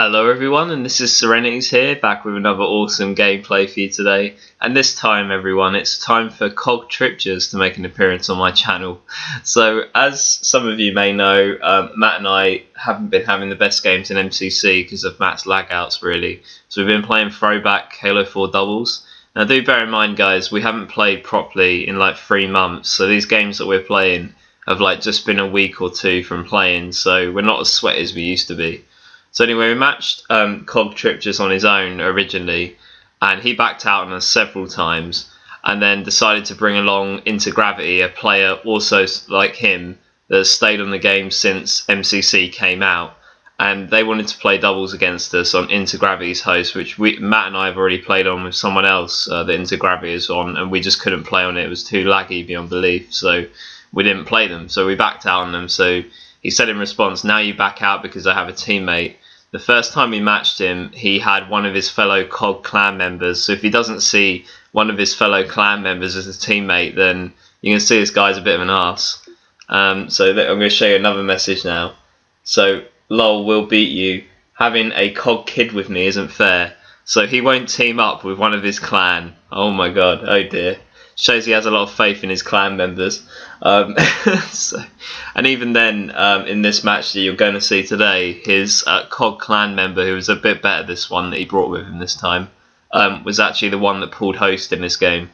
Hello everyone, and this is Serenity's here, back with another awesome gameplay for you today. And this time everyone, it's time for COG TripJAZ to make an appearance on my channel. So as some of you may know, Matt and I haven't been having the best games in MCC because of Matt's lagouts really. So we've been playing throwback Halo 4 doubles. Now do bear in mind guys, we haven't played properly in like 3 months, so these games that we're playing have like just been a week or two from playing, so we're not as sweaty as we used to be. So anyway, we matched COG TripJAZ on his own originally, and he backed out on us several times, and then decided to bring along Intragravity, a player also like him that has stayed on the game since MCC came out, and they wanted to play doubles against us on Intragravity's host, which Matt and I have already played on with someone else that Intragravity is on, and we just couldn't play on it. It was too laggy beyond belief, so we didn't play them. So we backed out on them. So he said in response, "Now you back out because I have a teammate." The first time we matched him, he had one of his fellow COG clan members. So if he doesn't see one of his fellow clan members as a teammate, then you can see this guy's a bit of an arse. So I'm going to show you another message now. So, lol, will beat you. Having a COG kid with me isn't fair. So he won't team up with one of his clan. Oh my god, oh dear. Shows he has a lot of faith in his clan members. And even then, in this match that you're going to see today, his COG clan member, who was a bit better this one that he brought with him this time, was actually the one that pulled host in this game.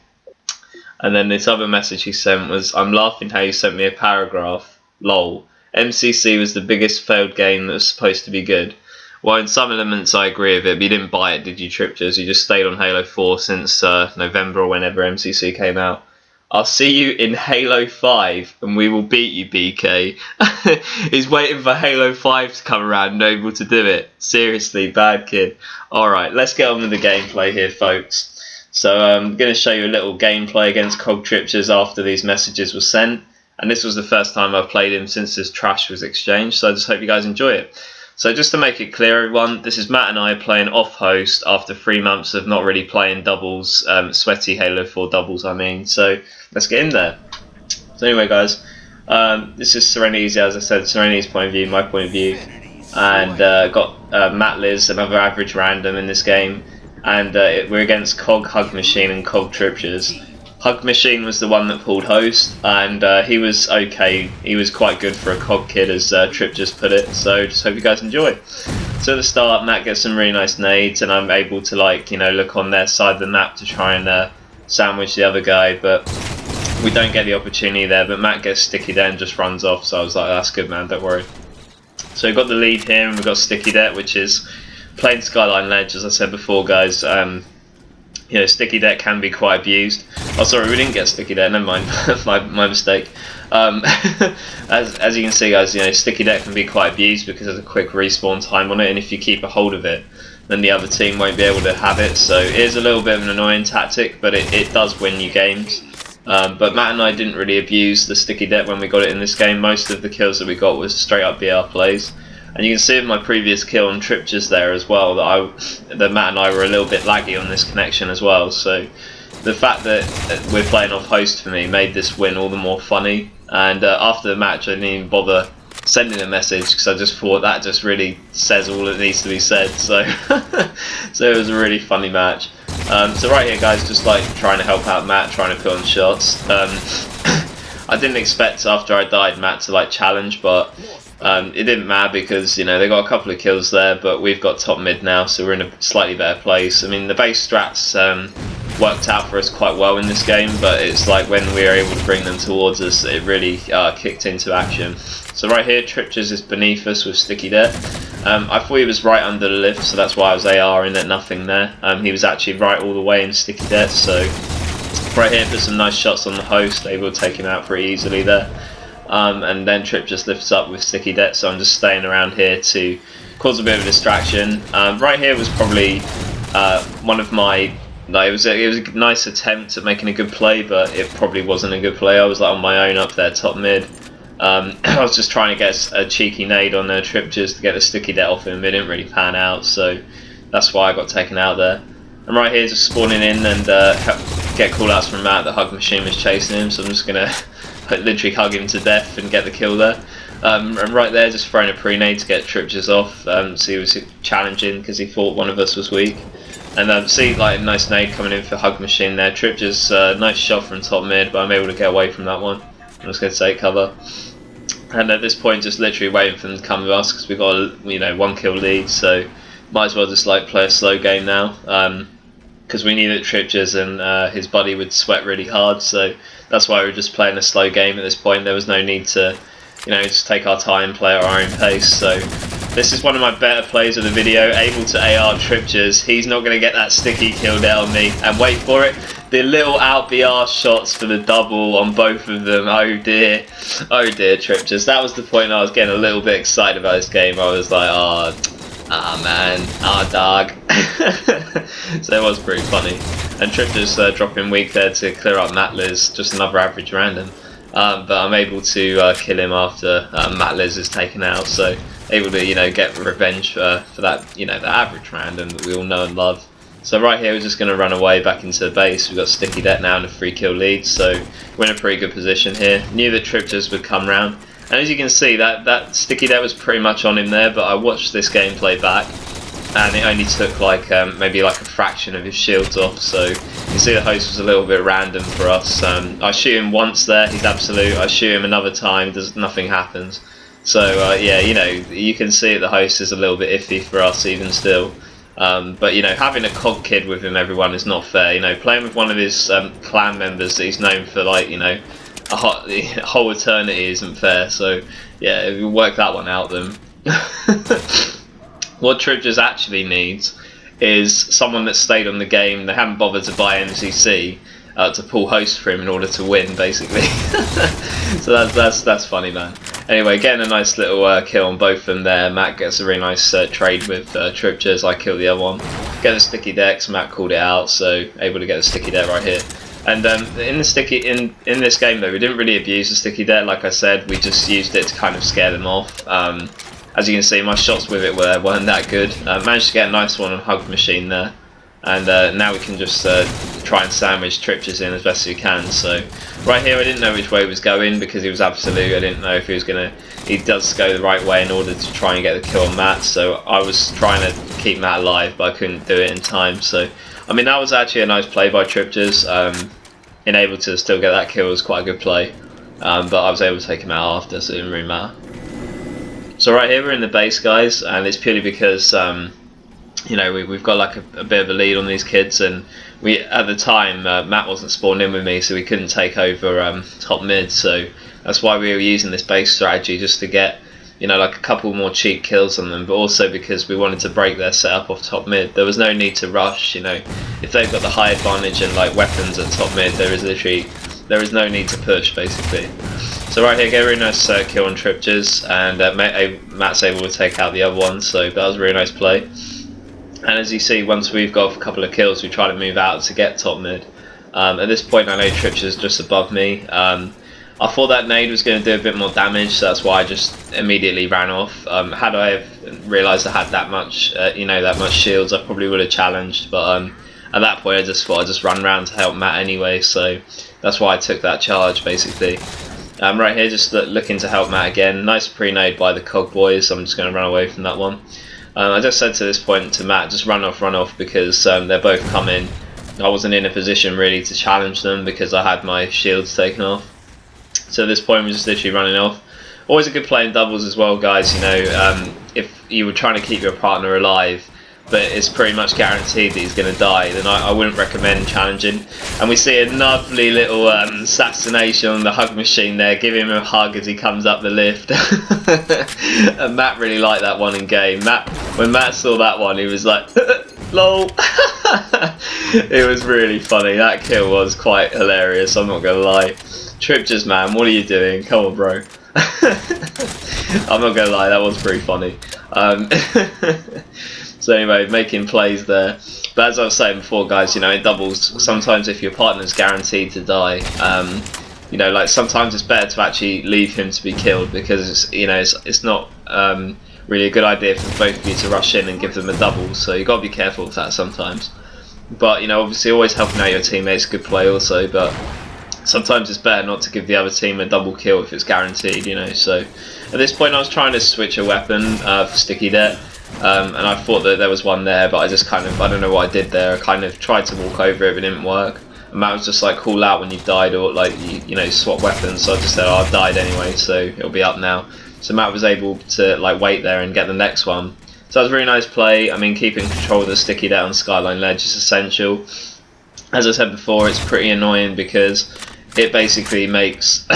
And then this other message he sent was, "I'm laughing how you sent me a paragraph. Lol. MCC was the biggest failed game that was supposed to be good." Well, in some elements I agree with it, but you didn't buy it, did you, TripJAZ? You just stayed on Halo 4 since November or whenever MCC came out. "I'll see you in Halo 5 and we will beat you, BK." He's waiting for Halo 5 to come around and able to do it. Seriously, bad kid. Alright, let's get on with the gameplay here, folks. So I'm going to show you a little gameplay against COG TripJAZ after these messages were sent. And this was the first time I've played him since his trash was exchanged, so I just hope you guys enjoy it. So just to make it clear everyone, this is Matt and I playing off host after 3 months of not really playing doubles, sweaty Halo 4 doubles I mean, so let's get in there. So anyway guys, this is Serenity's, as I said, Serenity's point of view, my point of view, and got Matt Liz, another average random in this game, and we're against COG Hug Machine and COG TripJAZ. Hug Machine was the one that pulled host, and he was okay. He was quite good for a COG kid, as TripJAZ put it. So just hope you guys enjoy. So at the start, Matt gets some really nice nades, and I'm able to look on their side of the map to try and sandwich the other guy, but we don't get the opportunity there. But Matt gets sticky there and just runs off. So I was like, "That's good, man. Don't worry." So we've got the lead here, and we've got sticky deck, which is plain Skyline Ledge, as I said before, guys. You know, sticky deck can be quite abused. Oh, sorry, we didn't get sticky deck. Never mind, my mistake. As you can see, guys, you know, sticky deck can be quite abused because there's a quick respawn time on it, and if you keep a hold of it, then the other team won't be able to have it. So it is a little bit of an annoying tactic, but it does win you games. But Matt and I didn't really abuse the sticky deck when we got it in this game. Most of the kills that we got was straight up BR plays. And you can see in my previous kill on TripJAZ there as well that Matt and I were a little bit laggy on this connection as well. So the fact that we're playing off host for me made this win all the more funny. And after the match I didn't even bother sending a message because I just thought that just really says all that needs to be said. So so it was a really funny match. So right here guys, just like trying to help out Matt, trying to put on shots. I didn't expect after I died Matt to like challenge, but it didn't matter because, you know, they got a couple of kills there, but we've got top mid now, so we're in a slightly better place. I mean, the base strats worked out for us quite well in this game, but it's like when we were able to bring them towards us, it really kicked into action. So right here, TripJAZ is beneath us with sticky deck. I thought he was right under the lift, so that's why I was ARing at nothing there. He was actually right all the way in sticky deck, so right here, put some nice shots on the host, able to take him out pretty easily there. And then TripJAZ lifts up with sticky deck, so I'm just staying around here to cause a bit of a distraction. Right here was probably one of my, it was a nice attempt at making a good play, but it probably wasn't a good play. I was like on my own up there top mid. I was just trying to get a cheeky nade on TripJAZ to get the sticky deck off him. It didn't really pan out, so that's why I got taken out there. And right here, just spawning in and get callouts from Matt. The Hug Machine was chasing him, so I'm just gonna literally hug him to death and get the kill there. And right there, just throwing a pre-nade to get TripJAZ off. So he was challenging because he thought one of us was weak. And see, like a nice nade coming in for Hug Machine there. TripJAZ, nice shot from top mid, but I'm able to get away from that one. I'm just going to take cover. And at this point, just literally waiting for them to come with us because we've got a 1 kill lead. So might as well just like play a slow game now. Because we knew that TripJAZ and his buddy would sweat really hard. So that's why we were just playing a slow game at this point. There was no need to, just take our time, play at our own pace. So this is one of my better plays of the video, able to AR TripJAZ. He's not going to get that sticky kill there on me. And wait for it, the little out BR shots for the double on both of them. Oh dear TripJAZ. That was the point I was getting a little bit excited about this game. I was like, man, dog. So it was pretty funny. And TripJAZ dropping weak there to clear up Matliz, just another average random. But I'm able to kill him after Matliz is taken out, so able to get revenge for that the average random that we all know and love. So right here we're just going to run away back into the base. We've got Sticky Det now and a 3 kill lead, so we're in a pretty good position here. Knew that TripJAZ would come round, and as you can see that Sticky Det was pretty much on him there, but I watched this gameplay back and it only took like maybe like a fraction of his shields off, so you can see the host was a little bit random for us. I shoot him once there, he's absolute. I shoot him another time, nothing happens. So yeah, you can see the host is a little bit iffy for us even still. But having a COG kid with him, everyone, is not fair. Playing with one of his clan members that he's known for like a whole eternity isn't fair. So yeah, if you work that one out, then what TripJAZ actually needs is someone that stayed on the game. They haven't bothered to buy MCC to pull host for him in order to win, basically. So that's funny, man. Anyway, getting a nice little kill on both of them there. Matt gets a really nice trade with TripJAZ. I kill the other one. Get the sticky decks. Matt called it out, so able to get the sticky deck right here. And in this game though, we didn't really abuse the sticky deck. Like I said, we just used it to kind of scare them off. As you can see, my shots with it weren't that good. Managed to get a nice one on Hug Machine there. And now we can just try and sandwich TripJAZ in as best as we can. So right here I didn't know which way he was going because he was absolute. I didn't know if he was going to... He does go the right way in order to try and get the kill on Matt. So I was trying to keep Matt alive, but I couldn't do it in time. So I mean, that was actually a nice play by TripJAZ. Being able to still get that kill was quite a good play. But I was able to take him out after, so it didn't really matter. So right here we're in the base, guys, and it's purely because we've got like a bit of a lead on these kids, and we at the time Matt wasn't spawned in with me, so we couldn't take over top mid. So that's why we were using this base strategy, just to get like a couple more cheap kills on them, but also because we wanted to break their setup off top mid. There was no need to rush. If they've got the high advantage and like weapons at top mid, there is no need to push, basically. So right here, get a really nice kill on TripJAZ, and Matt's able to take out the other one, so that was a really nice play. And as you see, once we've got a couple of kills, we try to move out to get top mid. At this point, I know TripJAZ is just above me. I thought that nade was going to do a bit more damage, so that's why I just immediately ran off. Had I realised I had that much, that much shields, I probably would have challenged. But at that point, I just thought I'd just run around to help Matt anyway, so that's why I took that charge, basically. Right here, just looking to help Matt again. Nice pre-nade by the COG boys. I'm just going to run away from that one. I just said to this point to Matt, just run off, because they're both coming. I wasn't in a position really to challenge them because I had my shields taken off. So at this point, we're just literally running off. Always a good play in doubles as well, guys. If you were trying to keep your partner alive, but it's pretty much guaranteed that he's going to die, then I wouldn't recommend challenging. And we see a lovely little assassination on the Hug Machine there. Give him a hug as he comes up the lift. And Matt really liked that one in game. When Matt saw that one, he was like, lol. It was really funny. That kill was quite hilarious, I'm not going to lie. TripJAZ, man, what are you doing? Come on, bro. I'm not going to lie, that was pretty funny. So anyway, making plays there. But as I was saying before, guys, in doubles, sometimes if your partner's guaranteed to die, like sometimes it's better to actually leave him to be killed, because it's not really a good idea for both of you to rush in and give them a double. So you've got to be careful with that sometimes. But obviously, always helping out your teammates, good play also. But sometimes it's better not to give the other team a double kill if it's guaranteed, you know. So at this point I was trying to switch a weapon for Sticky Det, and I thought that there was one there, but I just kind of, I don't know what I did there, I kind of tried to walk over it but it didn't work. And Matt was just like, call out when you've died, or like, you know, swap weapons. So I just said, oh, I've died anyway, so it'll be up now. So Matt was able to like wait there and get the next one. So that was a really nice play. I mean, keeping control of the Sticky Det on Skyline Ledge is essential. As I said before, it's pretty annoying because it basically makes,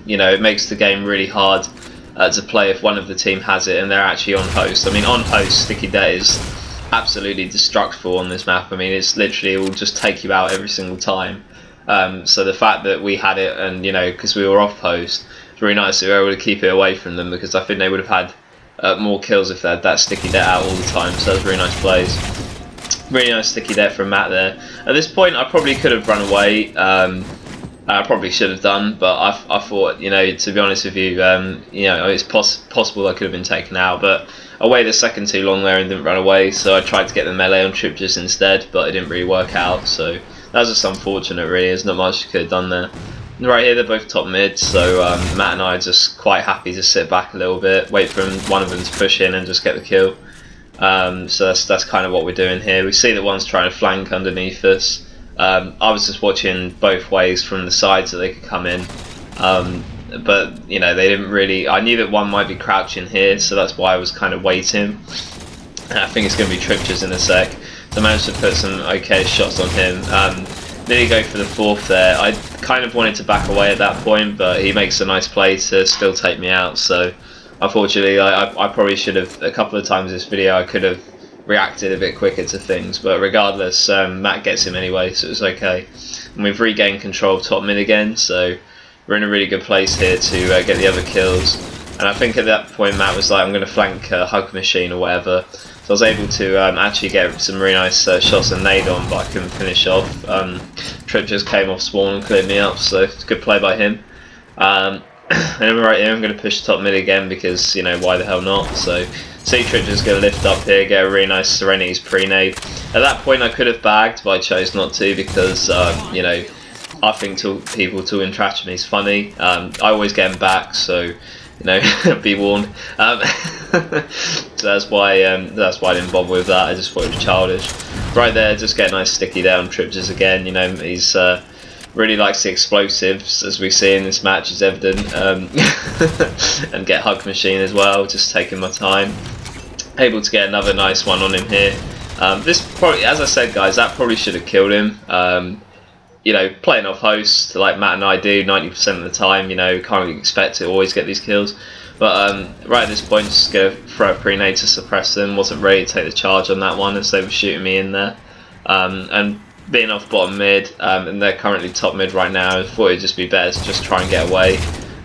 you know, it makes the game really hard to play if one of the team has it and they're actually on host. I mean, on host, Sticky Det is absolutely destructible on this map. I mean, it's literally, it will just take you out every single time. So the fact that we had it, and you know, because we were off host, it's really nice that we were able to keep it away from them, because I think they would have had more kills if they had that Sticky Det out all the time. So that was really nice plays. Really nice Sticky Det from Matt there. At this point, I probably could have run away. I probably should have done, but I thought, you know, to be honest with you, you know, it's possible I could have been taken out, but I waited a second too long there and didn't run away, so I tried to get the melee on TripJAZ instead, but it didn't really work out, so that was just unfortunate really. There's not much you could have done there. And right here they're both top mid, so Matt and I are just quite happy to sit back a little bit, wait for one of them to push in and just get the kill. So that's kind of what we're doing here. We see that one's trying to flank underneath us. I was just watching both ways from the side so they could come in, but you know, they didn't really. I knew that one might be crouching here, so that's why I was kind of waiting. I think it's going to be TripJAZ in a sec. So I managed to put some okay shots on him. Nearly go for the fourth there. I kind of wanted to back away at that point, but he makes a nice play to still take me out. So unfortunately, I probably should have, a couple of times in this video, I could have reacted a bit quicker to things, but regardless, Matt gets him anyway, so it was okay. And we've regained control of top mid again, so we're in a really good place here to get the other kills. And I think at that point Matt was like, I'm going to flank Hug Machine or whatever, so I was able to actually get some really nice shots and nade on, but I couldn't finish off. TripJAZ came off spawn and cleared me up, so it's a good play by him. And then right here I'm going to push top mid again, because, you know, why the hell not. So see TripJAZ going to lift up here, get a really nice Serenity's pre-nade. At that point I could have bagged, but I chose not to, because you know, I think people talking trash to me is funny. I always get them back, so you know, be warned. So that's why I didn't bother with that. I just thought it was childish. Right there, just get a nice Sticky down TripJAZ again. You know, he's really likes the explosives, as we see in this match, is evident, and get Hug Machine as well, just taking my time. Able to get another nice one on him here. This probably, as I said guys, that probably should have killed him. You know, playing off host like Matt and I do 90% of the time, you know, can't really expect to always get these kills. But right at this point, just go throw a pre-nade to suppress them. Wasn't ready to take the charge on that one, as they were shooting me in there. And being off bottom mid, and they're currently top mid right now, I thought it'd just be better to just try and get away.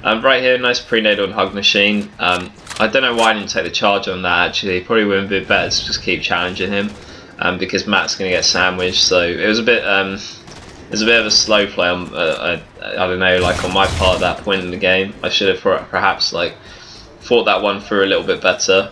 Right here, nice pre-nade on Hug Machine. I don't know why I didn't take the charge on that actually. Probably would have been better to just keep challenging him, because Matt's going to get sandwiched. So it was a bit of a slow play on, I don't know, like on my part at that point in the game. I should have perhaps like thought that one through a little bit better.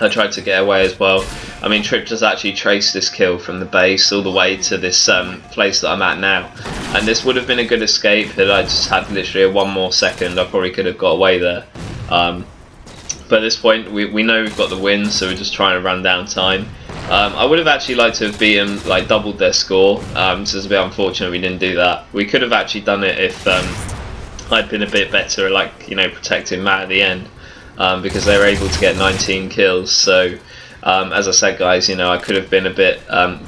I tried to get away as well. I mean, TripJAZ actually traced this kill from the base all the way to this place that I'm at now, and this would have been a good escape had I just had literally one more second. I probably could have got away there. But at this point, we know we've got the win, so we're just trying to run down time. I would have actually liked to have beaten, like doubled their score, so it's a bit unfortunate we didn't do that. We could have actually done it if I'd been a bit better, like, you know, protecting Matt at the end, because they were able to get 19 kills. So as I said guys, you know, I could have been a bit,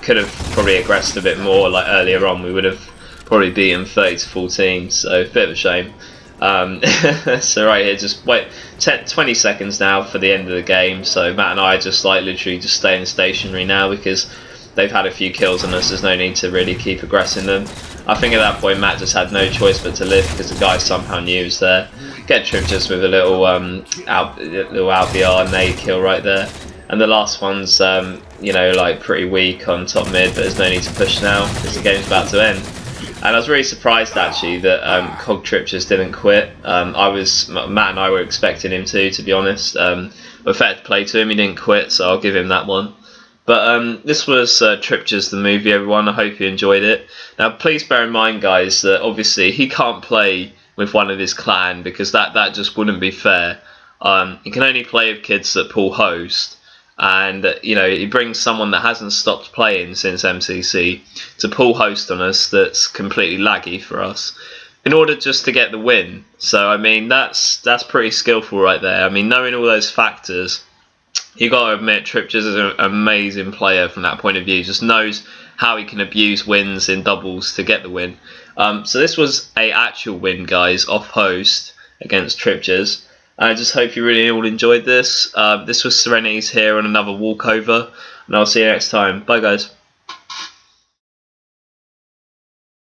could have probably aggressed a bit more, like earlier on. We would have probably beaten 30 to 14, so a bit of a shame. So right here, just wait 20 seconds now for the end of the game, so Matt and I are just like literally just staying stationary now, because they've had a few kills on us. There's no need to really keep aggressing them. I think at that point Matt just had no choice but to live, because the guy somehow knew he was there. Get TripJAZ with a little out BR nade kill right there, and the last one's you know, like pretty weak on top mid, but there's no need to push now because the game's about to end. And I was really surprised actually that COG TripJAZ didn't quit. Matt and I were expecting him to be honest. But fair play to him, he didn't quit, so I'll give him that one. But this was TripJAZ the movie, everyone. I hope you enjoyed it. Now, please bear in mind, guys, that obviously he can't play with one of his clan because that just wouldn't be fair. He can only play with kids that Paul host, and he brings someone that hasn't stopped playing since MCC to Paul host on us. That's completely laggy for us, in order just to get the win. So I mean, that's pretty skillful right there. I mean, knowing all those factors, you got to admit TripJAZ is an amazing player from that point of view. He just knows how he can abuse wins in doubles to get the win. So this was a actual win, guys, off host against TripJAZ. I just hope you really all enjoyed this. This was Serenity's here on another walkover, and I'll see you next time. Bye, guys.